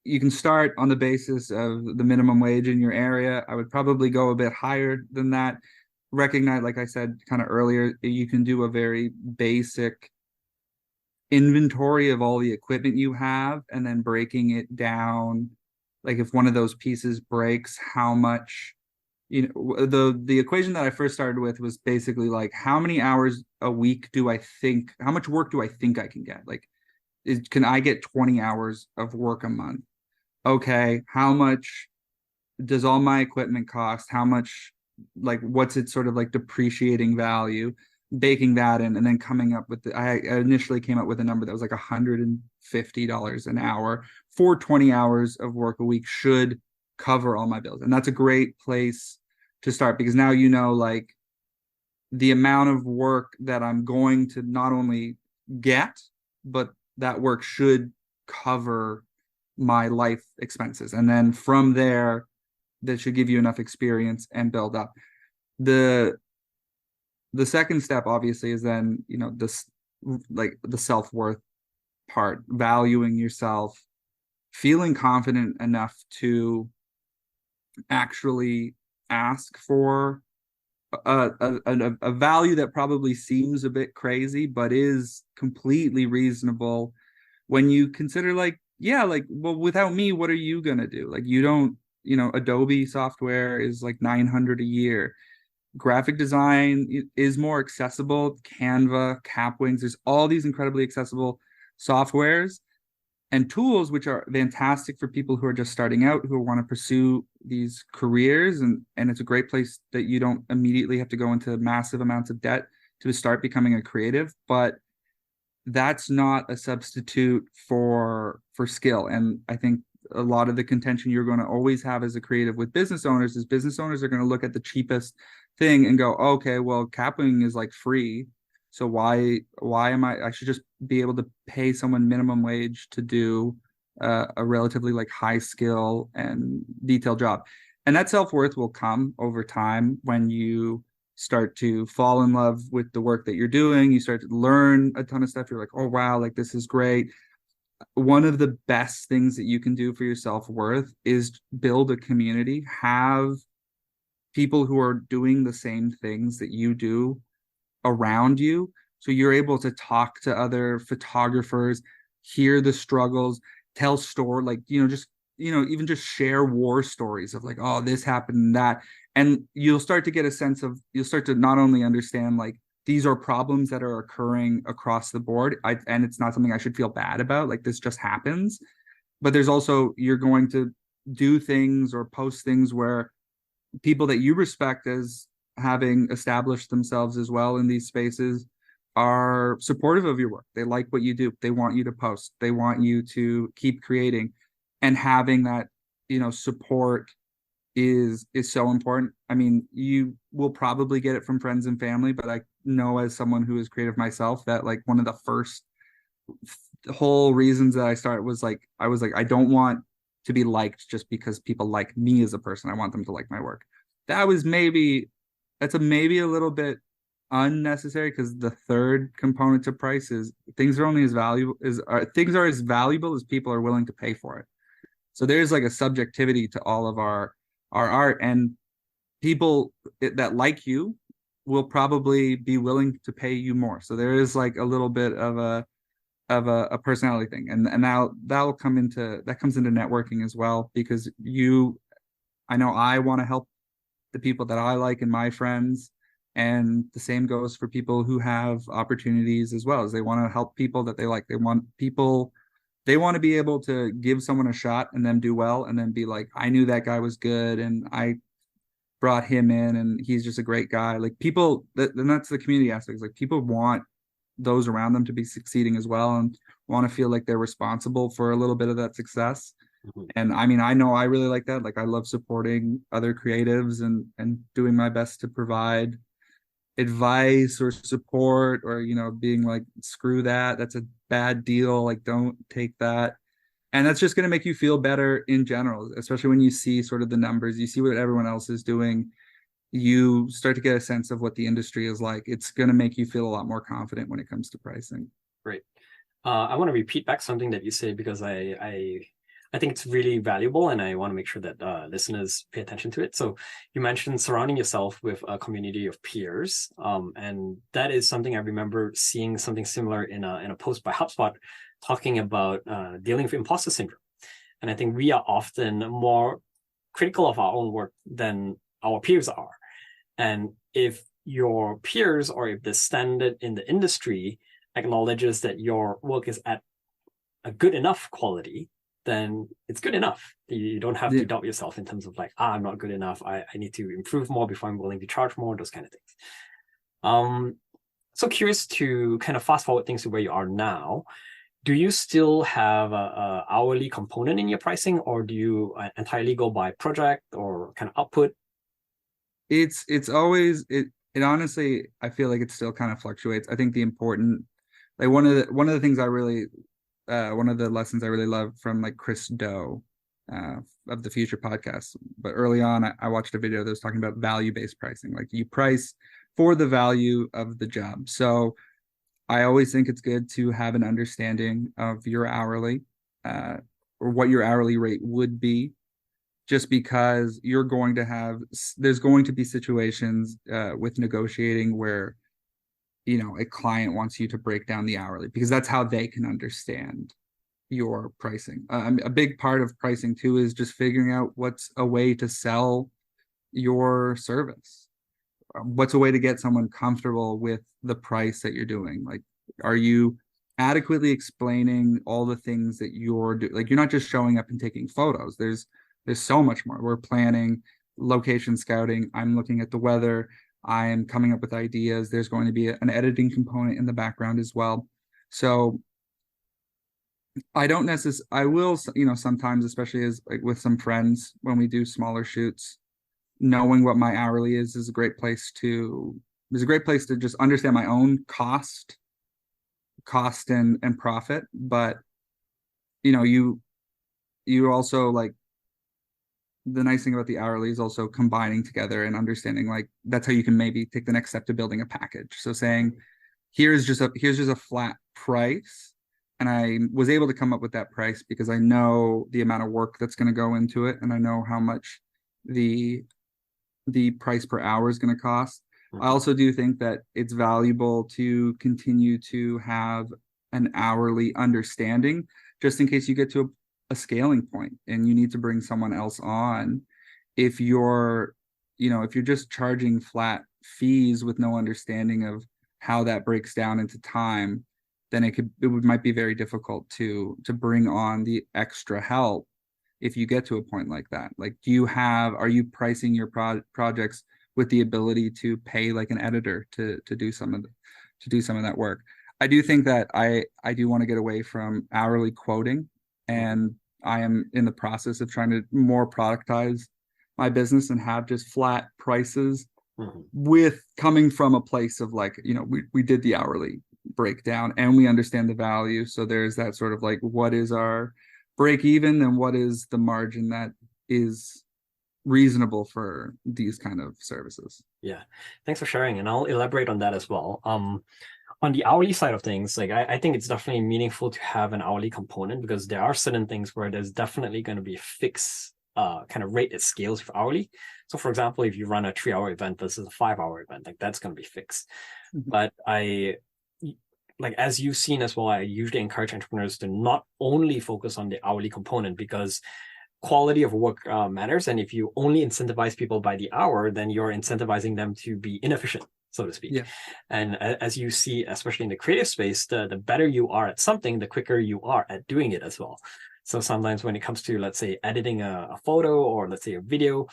you can start on the basis of the minimum wage in your area. I would probably go a bit higher than that. Recognize, like I said kind of earlier, you can do a very basic inventory of all the equipment you have, and then breaking it down. Like if one of those pieces breaks, how much, the equation that I first started with was basically like, how many hours a week how much work do I think I can get? Like, can I get 20 hours of work a month? Okay, how much does all my equipment cost? How much, like, what's its sort of like depreciating value? Baking that in, and then coming up with I initially came up with a number that was like $150 an hour for 20 hours of work a week should cover all my bills. And that's a great place to start, because now like the amount of work that I'm going to not only get, but that work should cover my life expenses. And then from there, that should give you enough experience and build up. The second step obviously is then, this, like the self-worth part, valuing yourself, feeling confident enough to actually ask for a value that probably seems a bit crazy, but is completely reasonable when you consider like, yeah, like, well, without me, what are you going to do? Like, you don't, Adobe software is like $900 a year. Graphic design is more accessible. Canva, Capwings, there's all these incredibly accessible softwares and tools which are fantastic for people who are just starting out, who want to pursue these careers, and it's a great place that you don't immediately have to go into massive amounts of debt to start becoming a creative. But that's not a substitute for skill. And I think a lot of the contention you're going to always have as a creative with business owners is business owners are going to look at the cheapest thing and go, okay, well, Capwing is like free, so why am I should just be able to pay someone minimum wage to do a relatively like high skill and detailed job. And that self-worth will come over time when you start to fall in love with the work that you're doing. You start to learn a ton of stuff. You're like, oh wow, like this is great. One of the best things that you can do for your self-worth is build a community, have people who are doing the same things that you do around you. So you're able to talk to other photographers, hear the struggles, tell story, like, just, even just share war stories of like, oh, this happened and that. And you'll start to not only understand like these are problems that are occurring across the board. And it's not something I should feel bad about. Like this just happens. But there's also, you're going to do things or post things where people that you respect as having established themselves as well in these spaces are supportive of your work. They like what you do. They want you to post. They want you to keep creating, and having that, support is so important. I mean, you will probably get it from friends and family, but I know as someone who is creative myself that like one of the first whole reasons that I started was like, I don't want to be liked just because people like me as a person. I want them to like my work. That's maybe a little bit unnecessary, because the third component to price is things are only as valuable things are as valuable as people are willing to pay for it. So there's like a subjectivity to all of our art, and people that like you will probably be willing to pay you more. So there is like a little bit of a personality thing, and that comes into networking as well, because I know I want to help the people that I like and my friends, and the same goes for people who have opportunities as well. As they want to help people that they like. They want to be able to give someone a shot and then do well, and then be like, I knew that guy was good and I brought him in and he's just a great guy. Like people and that's the community aspects. Like people want those around them to be succeeding as well, and want to feel like they're responsible for a little bit of that success. Mm-hmm. And I mean, I know I really like that. Like I love supporting other creatives and doing my best to provide advice or support, or being like, screw that's a bad deal, like don't take that. And that's just going to make you feel better in general, especially when you see sort of the numbers, you see what everyone else is doing, you start to get a sense of what the industry is like. It's going to make you feel a lot more confident when it comes to pricing. Great. I want to repeat back something that you say, because I think it's really valuable, and I want to make sure that listeners pay attention to it. So you mentioned surrounding yourself with a community of peers, and that is something I remember seeing something similar in a post by HubSpot talking about dealing with imposter syndrome. And I think we are often more critical of our own work than our peers are. And if your peers, or if the standard in the industry acknowledges that your work is at a good enough quality, then it's good enough. You don't have to doubt yourself in terms of like, I'm not good enough. I need to improve more before I'm willing to charge more, those kind of things. So curious to kind of fast forward things to where you are now. Do you still have a hourly component in your pricing, or do you entirely go by project or kind of output? It's always it honestly, I feel like it still kind of fluctuates. I think the important, like one of the things I really one of the lessons I really love from like Chris Do of the Future podcast. But early on, I watched a video that was talking about value-based pricing. Like you price for the value of the job. So I always think it's good to have an understanding of your hourly or what your hourly rate would be, just because there's going to be situations with negotiating where a client wants you to break down the hourly, because that's how they can understand your pricing. A big part of pricing too is just figuring out what's a way to sell your service. What's a way to get someone comfortable with the price that you're doing? Like, are you adequately explaining all the things that you're doing? Like, you're not just showing up and taking photos. There's so much more. We're planning, location scouting. I'm looking at the weather. I am coming up with ideas. There's going to be an editing component in the background as well. So I will, sometimes, especially as like with some friends, when we do smaller shoots, knowing what my hourly is a great place to just understand my own cost and profit. But you also, like, the nice thing about the hourly is also combining together and understanding, like, that's how you can maybe take the next step to building a package. So saying, here's just a flat price, and I was able to come up with that price because I know the amount of work that's going to go into it, and I know how much the price per hour is going to cost. Mm-hmm. I also do think that it's valuable to continue to have an hourly understanding, just in case you get to a scaling point and you need to bring someone else on. If you're, if you're just charging flat fees with no understanding of how that breaks down into time, then might be very difficult to bring on the extra help if you get to a point like that. Like, are you pricing your projects with the ability to pay like an editor to do some of that work? I do think that I do want to get away from hourly quoting, and I am in the process of trying to more productize my business and have just flat prices, with coming from a place of like, we did the hourly breakdown and we understand the value. So there's that sort of like, what is our break even and what is the margin that is reasonable for these kind of services? Yeah, thanks for sharing, and I'll elaborate on that as well. On the hourly side of things, like I think it's definitely meaningful to have an hourly component, because there are certain things where there's definitely going to be a fixed kind of rate that scales for hourly. So for example, if you run a 3-hour event versus a 5-hour event, like that's going to be fixed. But like, as you've seen as well, I usually encourage entrepreneurs to not only focus on the hourly component, because quality of work matters. And if you only incentivize people by the hour, then you're incentivizing them to be inefficient, so to speak. Yeah. And as you see, especially in the creative space, the better you are at something, the quicker you are at doing it as well. So sometimes when it comes to, let's say, editing a photo, or let's say a video,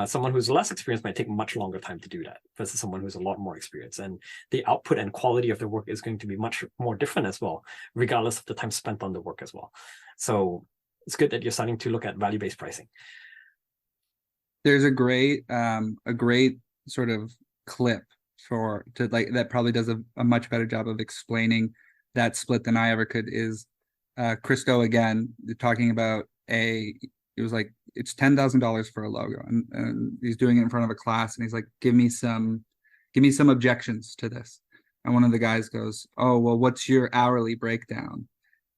someone who's less experienced might take much longer time to do that versus someone who's a lot more experienced. And the output and quality of the work is going to be much more different as well, regardless of the time spent on the work as well. So it's good that you're starting to look at value-based pricing. There's a great sort of clip that probably does a much better job of explaining that split than I ever could. Is Christo, again, talking about it was like, it's $10,000 for a logo, and he's doing it in front of a class, and he's like, give me some objections to this. And one of the guys goes, oh, well, what's your hourly breakdown?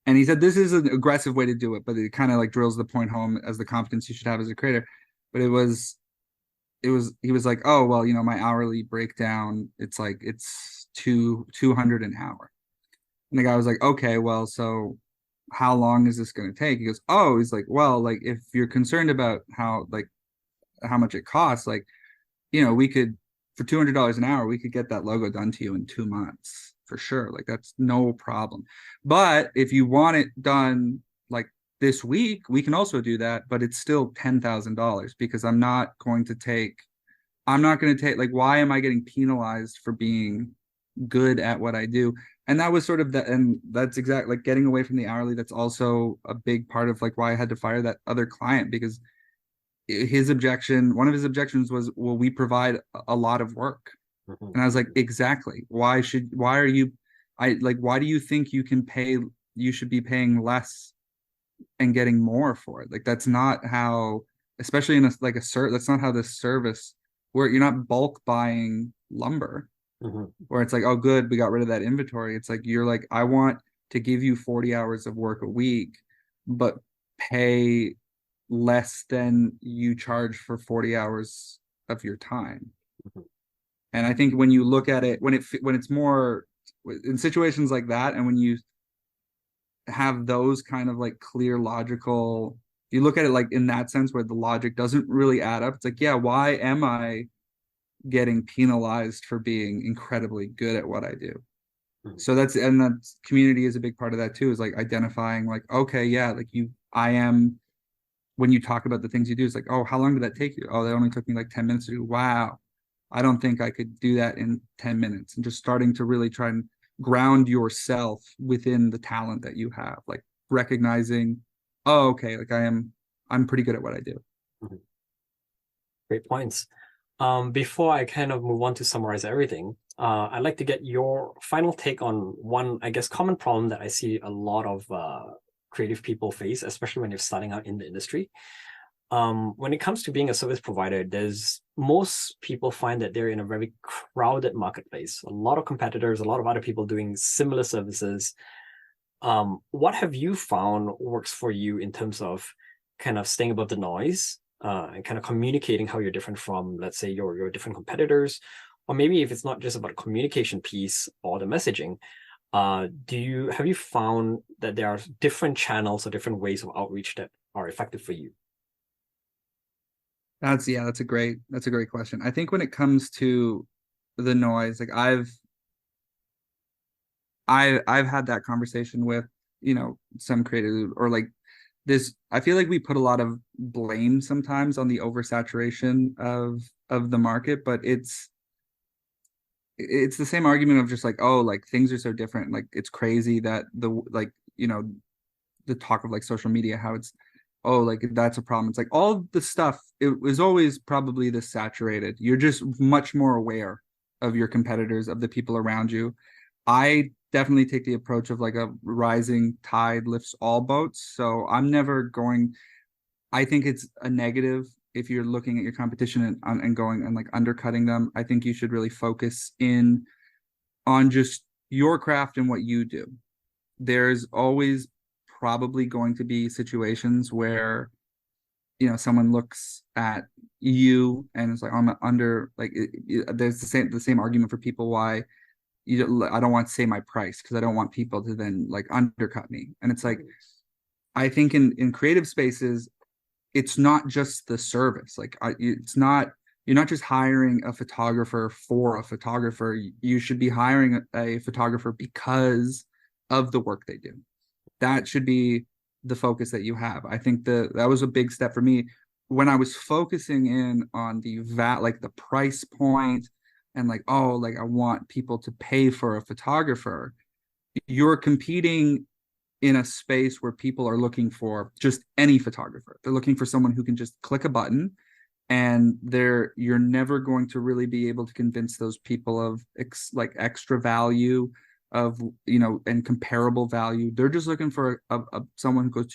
And he said, this is an aggressive way to do it, but it kind of like drills the point home as the competence you should have as a creator. But he was like, oh, well, my hourly breakdown, it's $200 an hour. And the guy was like, okay, well, so how long is this going to take? He goes, oh, he's like, well, like, if you're concerned about how much it costs, like, we could, for $200 an hour, we could get that logo done to you in 2 months for sure. Like, that's no problem. But if you want it done like this week, we can also do that, but it's still $10,000, because I'm not going to take, like, why am I getting penalized for being good at what I do? And that was sort of that, and that's exactly like getting away from the hourly. That's also a big part of like why I had to fire that other client, because one of his objections was, well, we provide a lot of work. And I was like, exactly. Why do you think you should be paying less and getting more for it? Like, that's not how, especially in that's not how this service, where you're not bulk buying lumber, where it's like, oh, good, we got rid of that inventory. It's like, you're like, I want to give you 40 hours of work a week, but pay less than you charge for 40 hours of your time. And I think when you look at it, when it's more in situations like that, and when you have those kind of like clear logical, you look at it like in that sense where the logic doesn't really add up. It's like, yeah, why am I getting penalized for being incredibly good at what I do? So that community is a big part of that too, is like identifying like, okay, yeah, like when you talk about the things you do, it's like, oh, how long did that take you? Oh, that only took me like 10 minutes to do. Wow. I don't think I could do that in 10 minutes. And just starting to really try and ground yourself within the talent that you have, like recognizing, oh, okay, like I'm pretty good at what I do. Great points. Before I kind of move on to summarize everything, I'd like to get your final take on one, I guess, common problem that I see a lot of creative people face, especially when you're starting out in the industry. When it comes to being a service provider, most people find that they're in a very crowded marketplace. A lot of competitors, a lot of other people doing similar services. What have you found works for you in terms of kind of staying above the noise and kind of communicating how you're different from, let's say, your different competitors? Or maybe if it's not just about a communication piece or the messaging, Have you found that there are different channels or different ways of outreach that are effective for you? That's a great question. I think when it comes to the noise, like I've had that conversation with, some creators, or like this. I feel like we put a lot of blame sometimes on the oversaturation of the market, but it's the same argument of just like, oh, like things are so different. Like it's crazy that the talk of like social media, how it's, oh, like that's a problem. It's like all the stuff, it was always probably this saturated. You're just much more aware of your competitors, of the people around you. I definitely take the approach of like a rising tide lifts all boats. So I'm never going, I think it's a negative if you're looking at your competition and going and like undercutting them. I think you should really focus in on just your craft and what you do. There's always probably going to be situations where someone looks at you and it's like, I'm under, like there's the same argument for people why I don't want to say my price because I don't want people to then like undercut me. And it's like, I think in creative spaces, it's not just the service. Like it's not, you're not just hiring a photographer for a photographer. You should be hiring a photographer because of the work they do. That should be the focus that you have. I think that was a big step for me when I was focusing in on like the price point, and like, oh, like I want people to pay for a photographer. You're competing in a space where people are looking for just any photographer. They're looking for someone who can just click a button, and you're never going to really be able to convince those people of like extra value, of and comparable value. They're just looking for someone who goes,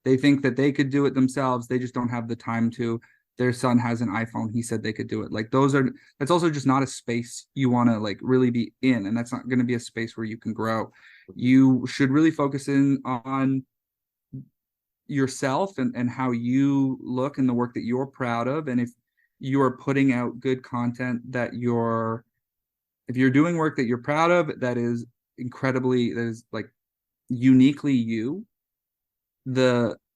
they think that they could do it themselves, they just don't have the time to. Their son has an iPhone, he said they could do it. Like that's also just not a space you want to like really be in, and that's not going to be a space where you can grow. You should really focus in on yourself and how you look and the work that you're proud of. And if you're putting out good content if you're doing work that you're proud of, that is like uniquely you,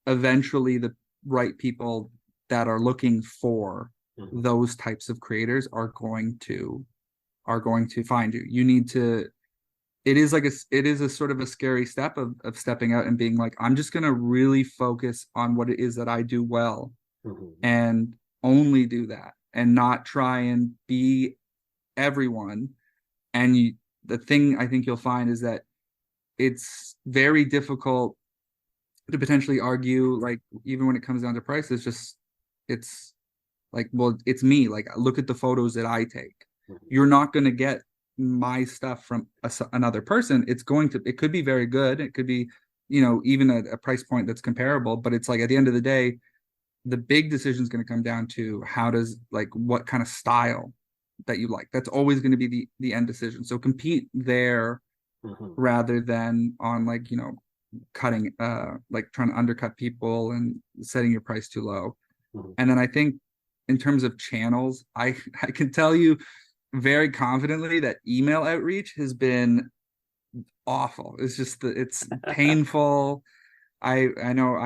eventually the right people that are looking for those types of creators are going to find you. You need to, it is a sort of a scary step of stepping out and being like, I'm just going to really focus on what it is that I do well, and only do that, and not try and be everyone. And the thing I think you'll find is that it's very difficult to potentially argue, like even when it comes down to price, it's like, well, it's me, like look at the photos that I take. You're not going to get my stuff from another person. It could be very good, it could be even a price point that's comparable, but it's like at the end of the day, the big decision is going to come down to what kind of style that you like. That's always going to be the end decision. So compete there rather than on like cutting like trying to undercut people and setting your price too low. And then I think in terms of channels, I can tell you very confidently that email outreach has been awful. It's painful. I know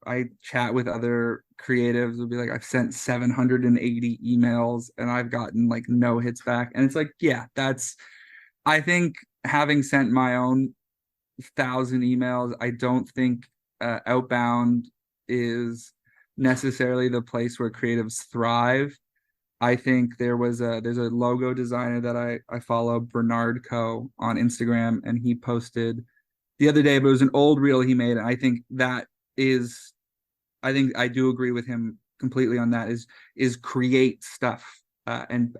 I chat with other creatives, will be like, I've sent 780 emails and I've gotten like no hits back. And it's like, yeah, I think having sent my own 1,000 emails, I don't think outbound is necessarily the place where creatives thrive. I think there's a logo designer that I follow, Bernard Co, on Instagram, and he posted the other day, but it was an old reel he made, and I think I do agree with him completely on that. Is create stuff and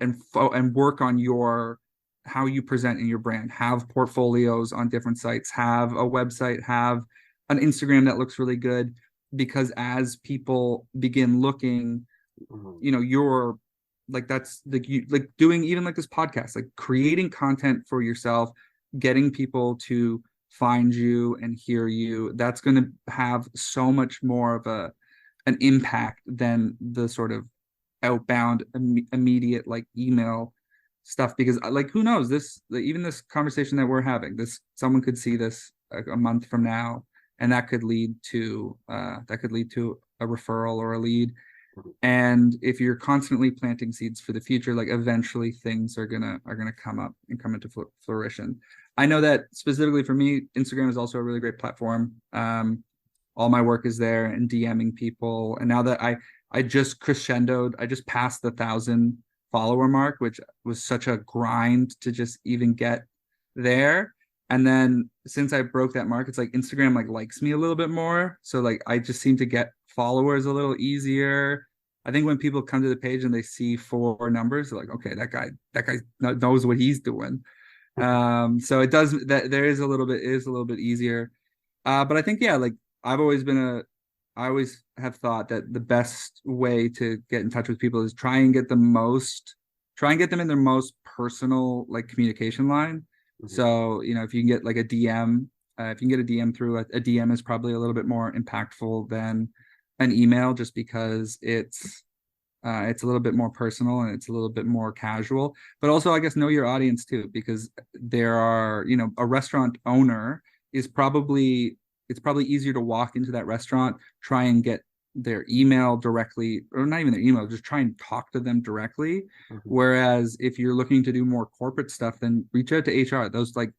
work on how you present in your brand. Have portfolios on different sites. Have a website. Have an Instagram that looks really good, because as people begin looking, you're like, that's like doing even like this podcast, like creating content for yourself, getting people to find you and hear you. That's going to have so much more of an impact than the sort of outbound immediate like email stuff, because like, who knows, this, even this conversation that we're having, this, someone could see this a month from now, and that could lead to a referral or a lead. And if you're constantly planting seeds for the future, like, eventually things are gonna come up and come into fruition. I know that specifically for me, Instagram is also a really great platform. All my work is there, and DMing people. And now that I just crescendoed, I just passed the 1,000 follower mark, which was such a grind to just even get there. And then since I broke that mark, it's like Instagram like likes me a little bit more. So like I just seem to get followers a little easier. I think when people come to the page and they see 4 numbers, they're like, okay, that guy knows what he's doing. So it does that. There is a little bit easier. But I think, yeah, like I always have thought that the best way to get in touch with people is try and get them in their most personal, like, communication line. So, if you can get like a DM, if you can get a DM through, a DM is probably a little bit more impactful than an email, just because it's a little bit more personal and it's a little bit more casual. But also, I guess, know your audience too, because there are, a restaurant owner is probably, it's probably easier to walk into that restaurant, try and get their email directly, or not even their email, just try and talk to them directly. Whereas if you're looking to do more corporate stuff, then reach out to HR. Those, like,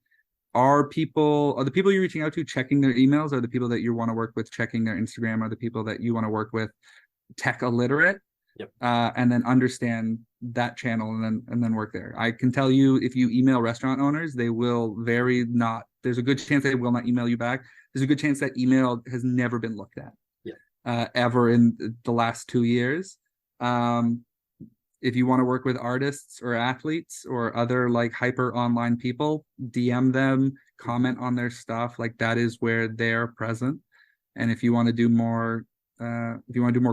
are the people you're reaching out to checking their emails? Are the people that you want to work with checking their Instagram? Are the people that you want to work with tech illiterate? Yep. And then understand that channel, and then work there. I can tell you, if you email restaurant owners, they will there's a good chance they will not email you back. There's a good chance that email has never been looked at. Ever in the last 2 years. If you want to work with artists or athletes or other, like, hyper online people, DM them, comment on their stuff. Like, that is where they're present. And if you want to do more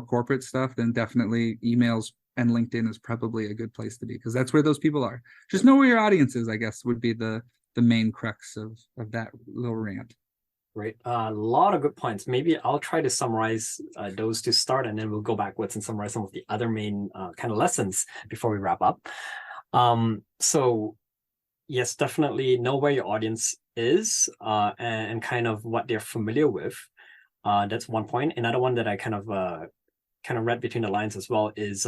corporate stuff, then definitely emails and LinkedIn is probably a good place to be, because that's where those people are. Just know where your audience is, I guess, would be the main crux of that little rant. Right. A lot of good points. Maybe I'll try to summarize those to start, and then we'll go backwards and summarize some of the other main kind of lessons before we wrap up. So yes, definitely know where your audience is and kind of what they're familiar with. That's one point. Another one that I kind of read between the lines as well is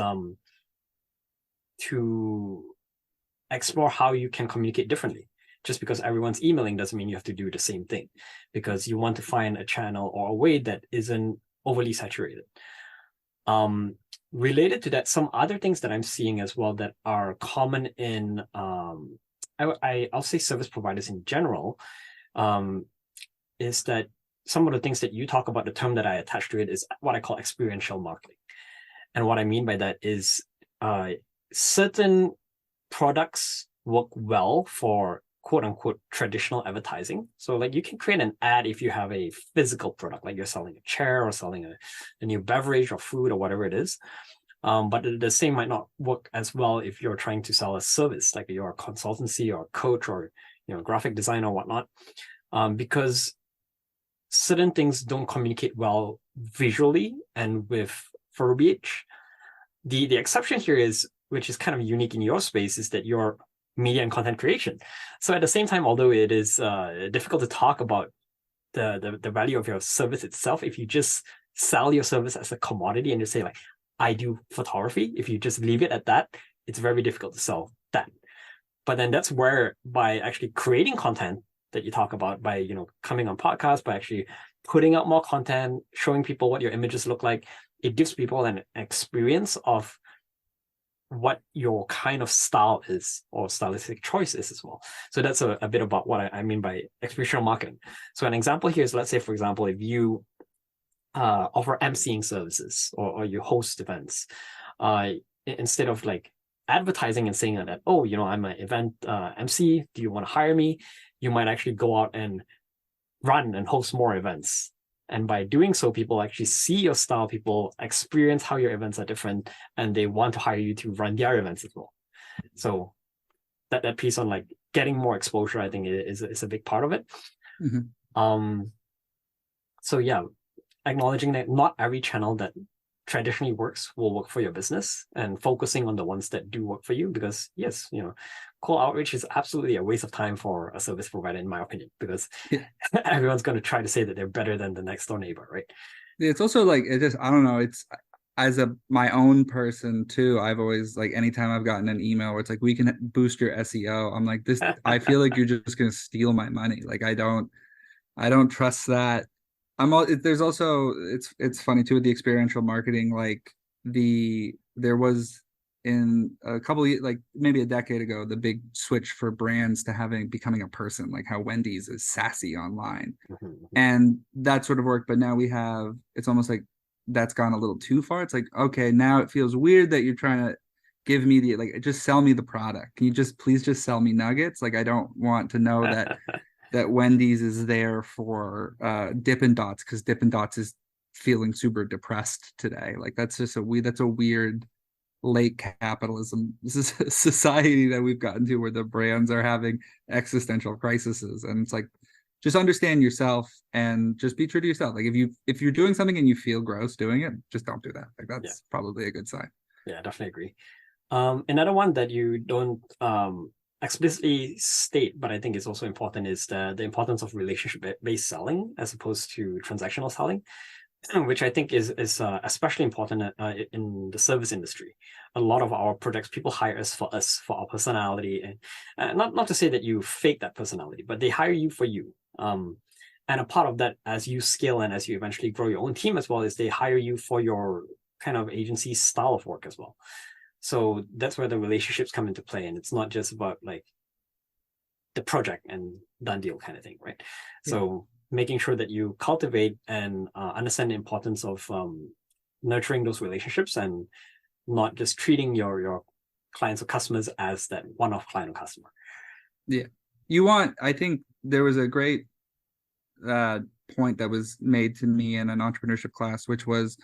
to explore how you can communicate differently. Just because everyone's emailing doesn't mean you have to do the same thing, because you want to find a channel or a way that isn't overly saturated. Related to that, some other things that I'm seeing as well that are common in, I'll say service providers in general, is that some of the things that you talk about, the term that I attach to it is what I call experiential marketing. And what I mean by that is certain products work well for quote unquote traditional advertising. So like you can create an ad if you have a physical product, like you're selling a chair or selling a new beverage or food or whatever it is. But the same might not work as well if you're trying to sell a service, like you're a consultancy or a coach or graphic designer or whatnot, because certain things don't communicate well visually and with verbiage. The exception here is, which is kind of unique in your space, is that you're media and content creation. So at the same time, although it is difficult to talk about the value of your service itself, if you just sell your service as a commodity and just say like, I do photography, if you just leave it at that, it's very difficult to sell that. But then that's where, by actually creating content that you talk about, by coming on podcasts, by actually putting out more content, showing people what your images look like, it gives people an experience of what your kind of style is or stylistic choice is as well. So that's a bit about what I mean by experiential marketing. So an example here is, let's say, for example, if you offer emceeing services or you host events, instead of like advertising and saying that, oh, I'm an event MC, do you want to hire me? You might actually go out and run and host more events. And by doing so, people actually see your style, people experience how your events are different, and they want to hire you to run their events as well. So that piece on like getting more exposure, I think is a big part of it. So yeah, acknowledging that not every channel that traditionally works will work for your business, and focusing on the ones that do work for you. Because yes, cold outreach is absolutely a waste of time for a service provider, in my opinion, because Yeah. everyone's going to try to say that they're better than the next door neighbor, right? It's also like, it just, I don't know, it's, as my own person too, I've always, like, anytime I've gotten an email where it's like, we can boost your SEO, I'm like, this, I feel like you're just going to steal my money. Like, I don't trust that. There's also, it's funny too with the experiential marketing, like, there was, in a couple of, like, maybe a decade ago, the big switch for brands to becoming a person, like how Wendy's is sassy online. And that sort of worked, but now it's almost like that's gone a little too far. It's like, okay, now it feels weird that you're trying to give me just sell me the product. Can you please just sell me nuggets? Like, I don't want to know that Wendy's is there for Dippin' Dots, because Dippin' Dots is feeling super depressed today. Like, that's a weird late capitalism. This is a society that we've gotten to where the brands are having existential crises, and it's like, just understand yourself and just be true to yourself. Like, if you're doing something and you feel gross doing it, just don't do that. Like, that's probably a good sign. Yeah, definitely agree. Another one that you don't explicitly state, but I think is also important, is the importance of relationship-based selling as opposed to transactional selling, which I think is especially important in the service industry. A lot of our projects, people hire us for our personality, and not to say that you fake that personality, but they hire you for you. And a part of that, as you scale and as you eventually grow your own team as well, is they hire you for your kind of agency style of work as well. So that's where the relationships come into play, and it's not just about like the project and done deal kind of thing, right? Yeah. So making sure that you cultivate and understand the importance of nurturing those relationships, and not just treating your clients or customers as that one-off client or customer. Yeah. I think there was a great point that was made to me in an entrepreneurship class, which was,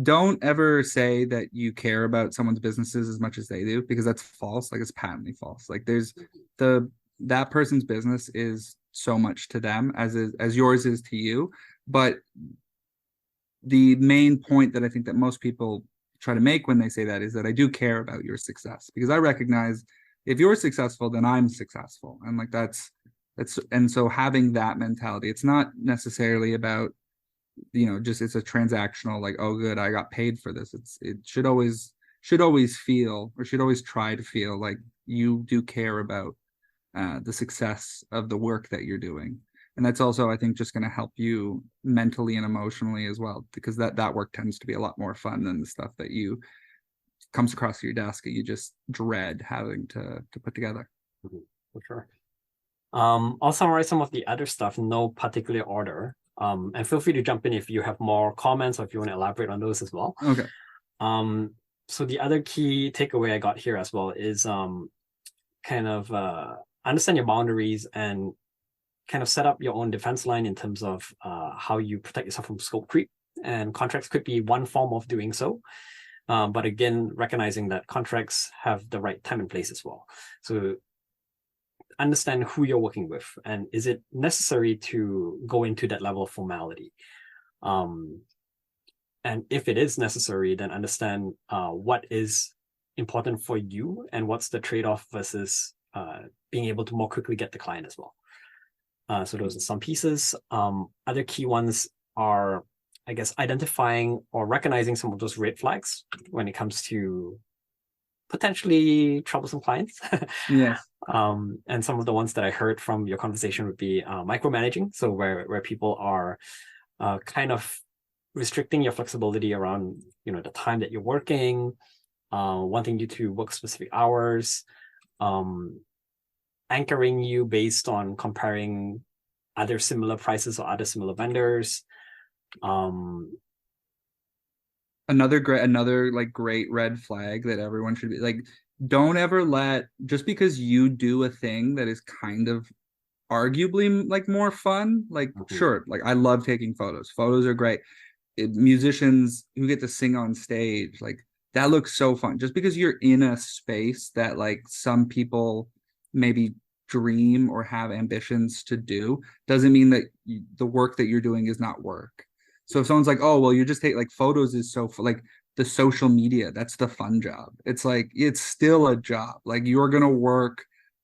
don't ever say that you care about someone's businesses as much as they do, because that's false. Like, it's patently false. Like, that person's business is so much to them as yours is to you. But the main point that I think that most people try to make when they say that is that I do care about your success, because I recognize if you're successful, then I'm successful. And like, and so having that mentality, it's not necessarily about, just, it's a transactional, like, oh, good, I got paid for this. It should always feel, or should always try to feel like you do care about the success of the work that you're doing. And that's also, I think, just going to help you mentally and emotionally as well, because that work tends to be a lot more fun than the stuff that comes across your desk that you just dread having to put together. For sure. I'll summarize some of the other stuff in no particular order. And feel free to jump in if you have more comments or if you want to elaborate on those as well. Okay. So the other key takeaway I got here as well is kind of understand your boundaries and kind of set up your own defense line in terms of how you protect yourself from scope creep. And contracts could be one form of doing so. But again, recognizing that contracts have the right time and place as well. So understand who you're working with, and is it necessary to go into that level of formality? And if it is necessary, then understand what is important for you and what's the trade-off versus being able to more quickly get the client as well. So those are some pieces. Other key ones are, I guess, identifying or recognizing some of those red flags when it comes to potentially troublesome clients. Yes. And some of the ones that I heard from your conversation would be micromanaging. So where people are kind of restricting your flexibility around, the time that you're working, wanting you to work specific hours, anchoring you based on comparing other similar prices or other similar vendors. Another great red flag that everyone should be like, don't ever just because you do a thing that is kind of arguably like more fun, like, sure, like, I love taking photos are great. Musicians who get to sing on stage, like, that looks so fun. Just because you're in a space that, like, some people maybe dream or have ambitions to do, doesn't mean that the work that you're doing is not work. So if someone's like, oh, well, you just take like photos is so like the social media, that's the fun job. It's like, it's still a job. Like you're going to work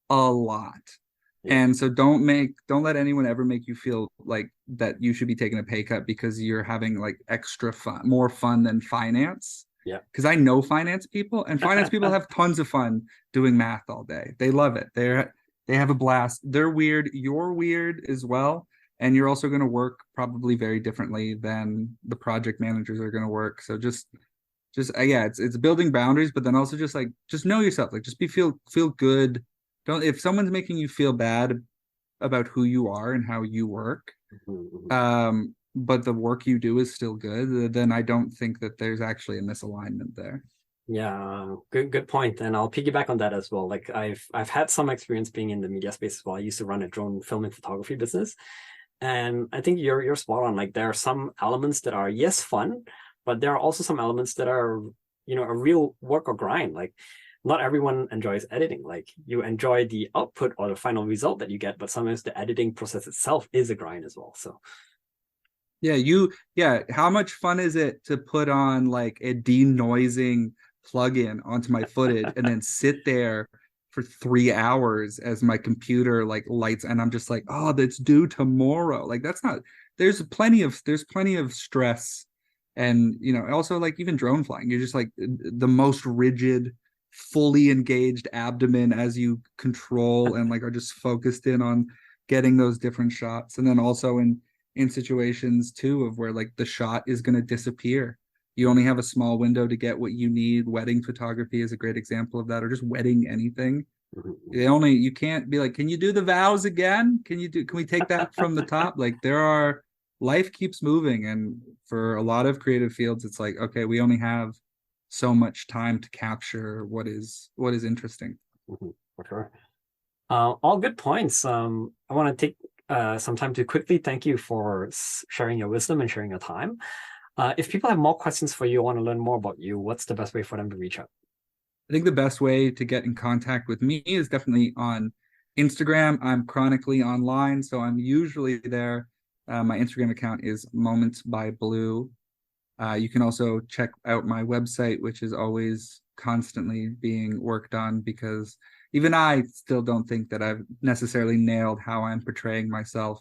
a lot. Yeah. And so don't let anyone ever make you feel like that you should be taking a pay cut because you're having like extra fun, more fun than finance. Yeah. Because I know finance people, and finance people have tons of fun doing math all day. They love it. They have a blast. They're weird. You're weird as well. And you're also going to work probably very differently than the project managers are going to work. So just yeah, it's building boundaries, but then also just like just know yourself. Like just feel good. Don't if someone's making you feel bad about who you are and how you work, but the work you do is still good, then I don't think that there's actually a misalignment there. Yeah, good point. And I'll piggyback on that as well. Like I've had some experience being in the media space as well. I used to run a drone film and photography business. And I think you're spot on. Like there are some elements that are, yes, fun, but there are also some elements that are, a real work or grind. Like not everyone enjoys editing. Like you enjoy the output or the final result that you get, but sometimes the editing process itself is a grind as well. So yeah, how much fun is it to put on like a denoising plugin onto my footage and then sit there for 3 hours as my computer like lights and I'm just like, oh, that's due tomorrow. Like that's not there's plenty of stress. And also like even drone flying, you're just like the most rigid, fully engaged abdomen as you control and like are just focused in on getting those different shots. And then also in situations too of where like the shot is going to disappear. You only have a small window to get what you need. Wedding photography is a great example of that, or just wedding anything. You can't be like, can you do the vows again? Can we take that from the top? Like life keeps moving. And for a lot of creative fields, it's like, okay, we only have so much time to capture what is interesting. For sure. All good points. I want to take some time to quickly thank you for sharing your wisdom and sharing your time. If people have more questions for you, want to learn more about you, what's the best way for them to reach out? I think the best way to get in contact with me is definitely on Instagram. I'm chronically online, so I'm usually there. My Instagram account is Moments by Blue. You can also check out my website, which is always constantly being worked on because even I still don't think that I've necessarily nailed how I'm portraying myself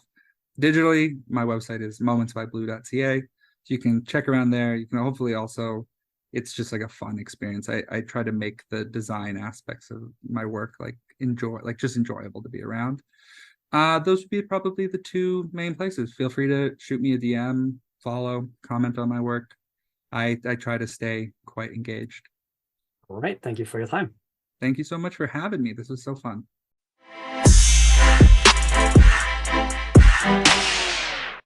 digitally. My website is momentsbyblue.ca. So you can check around there. You can hopefully also, it's just like a fun experience. I try to make the design aspects of my work like just enjoyable to be around. Those would be probably the two main places. Feel free to shoot me a DM, follow, comment on my work. I try to stay quite engaged. All right. Thank you for your time. Thank you so much for having me. This was so fun.